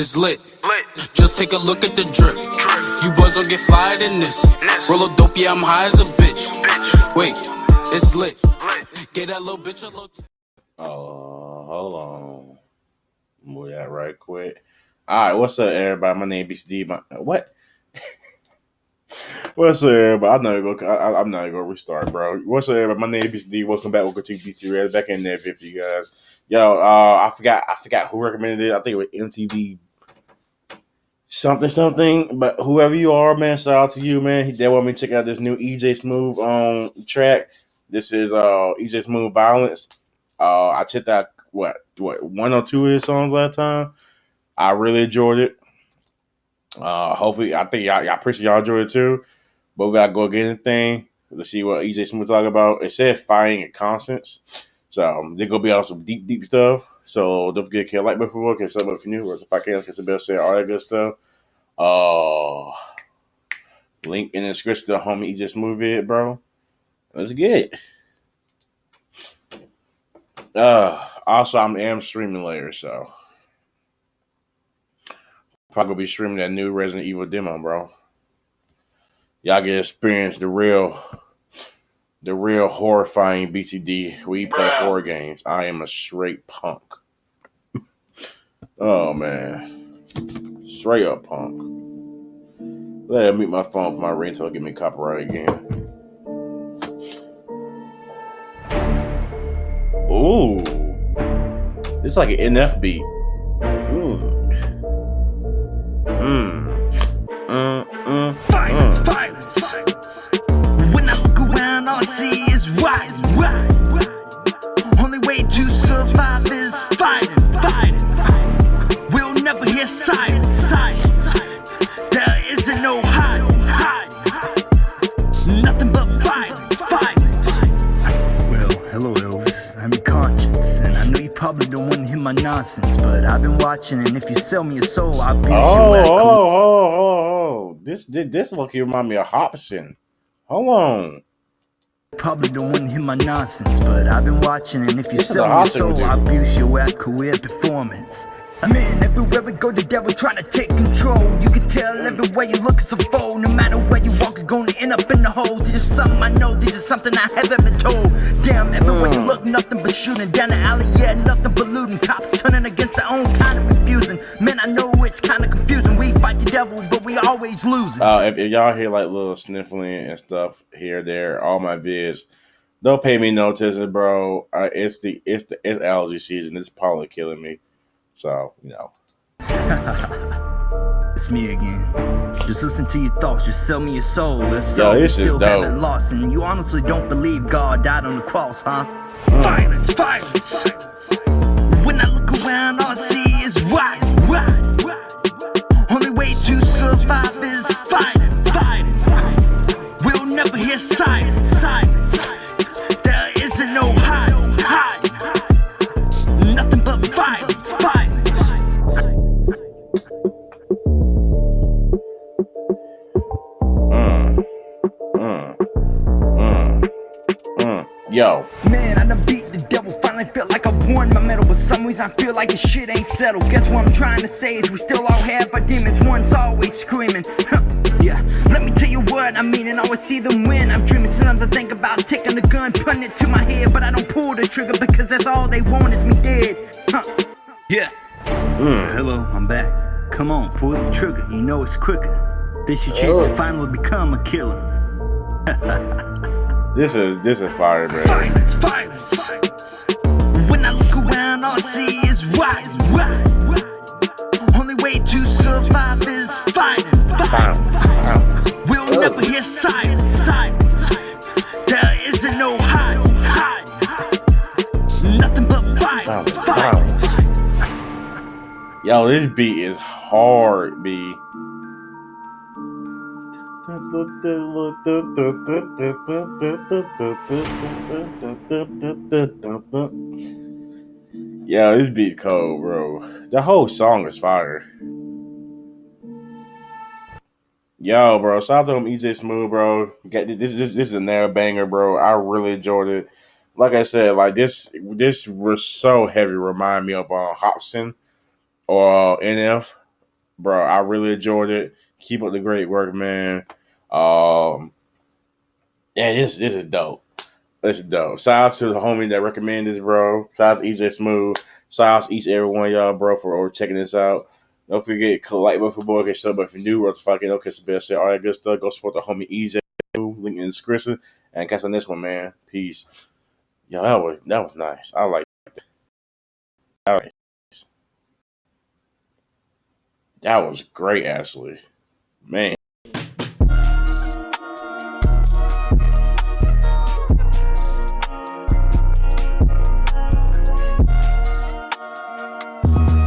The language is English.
It's lit. Just take a look at the drip. You boys don't get flyer than this. Roll a dope, yeah, I'm high as a bitch. Wait, it's lit. Get that little bitch a little. Hold on. Move that right quick. All right, what's up, everybody? My name is BTD. What? What's up, everybody? I'm not gonna restart, bro. What's up, everybody? My name is BTD. Welcome back. Welcome to BTDREACTS. Back in there, 50 you guys. Yo, I forgot who recommended it. I think it was MTV something. But whoever you are, man, shout out to you, man. They want me to check out this new EJ Smooth track. This is EJ Smooth Violence. I checked out what one or two of his songs last time. I really enjoyed it. Hopefully, I think y'all appreciate y'all enjoyed it too. But we gotta go again and thing. Let's see what EJ Smooth talk about. It said fighting at Constance. So they're gonna be on some deep stuff. So don't forget to like before, can sub up if you're new, or if I can the best share, all that good stuff. Link in the description to the homie EJ Smooth vid, bro. Let's get it. Also I am streaming later, so probably gonna be streaming that new Resident Evil demo, bro. Y'all get experience the real horrifying BTD. We play horror games. I am a straight punk. Oh man, straight up punk. Let me mute my phone for my ringtone. Get me copyright again. Ooh, it's like an NF beat. Violence. When I look around, all I see is right. Only way to survive is fighting. We'll never hear silence. There isn't no hiding. Nothing but violence. Well, hello Elvis, I'm your conscience, and I know you probably don't want to hear my nonsense, but I've been watching, and if you sell me a soul, I'll be This look here remind me of Hobson. Hold on. Probably don't want to hear my nonsense, but I've been watching, and if you sell me a soul, I'll abuse your career performance. Man, everywhere we go, the devil trying to take control. You can tell everywhere you look, it's a foe. No matter where you walk, you're gonna end up in the hole. This is something I know, this is something I haven't been told. Damn, everywhere you look, nothing but shooting. Down the alley, yeah, nothing but looting. Cops turning against their own, kind of confusing. Man, I know it's kind of confusing. We fight the devil, but we always losing. If y'all hear like little sniffling and stuff here, there, all my vids, don't pay me no attention, bro. It's allergy season. It's probably killing me. So, you know. It's me again. Just listen to your thoughts, just sell me your soul. If so, Yo, you this still is dope. haven't lost, and you honestly don't believe God died on the cross, huh? Violence. When I look around, all I see is right. Only way to survive is fighting. We'll never hear silence. There isn't no hiding. Nothing but violence. Yo. Man, I done beat the devil, finally felt like I won my medal. But some reason I feel like this shit ain't settled. Guess what I'm trying to say is we still all have our demons. One's always screaming. Yeah, let me tell you what I mean, and always see them win. I'm dreaming, sometimes I think about taking the gun, putting it to my head, but I don't pull the trigger because that's all they want is me dead. Yeah. Hello, I'm back. Come on, pull the trigger, you know it's quicker. This your chance to finally become a killer. This is fire, man. Violence. When I look around, all I see is right. Only way to survive is fighting. We'll never hear silence. There isn't no hiding. Nothing but violence. Yo, this beat is hard, B. Yeah, this beat cold, bro. The whole song is fire. Yo, bro, shout out to him, EJ Smooth, bro. This is a nail banger, bro. I really enjoyed it. Like I said, like this was so heavy. Remind me of Hobson or NF. bro, I really enjoyed it. Keep up the great work, man. Um, yeah, this is dope. This is dope. Shout out to the homie that recommended this, bro. Shout out to EJ Smooth. Shout out to each and every one of y'all, bro, for checking this out. Don't forget, like button for boy, get sub button for new, or fucking okay, so best shit, all that good stuff. Go support the homie EJ Smooth. Link in the description. And catch on this one, man. Peace. Yo, that was nice. I like that. That was great, actually. Man.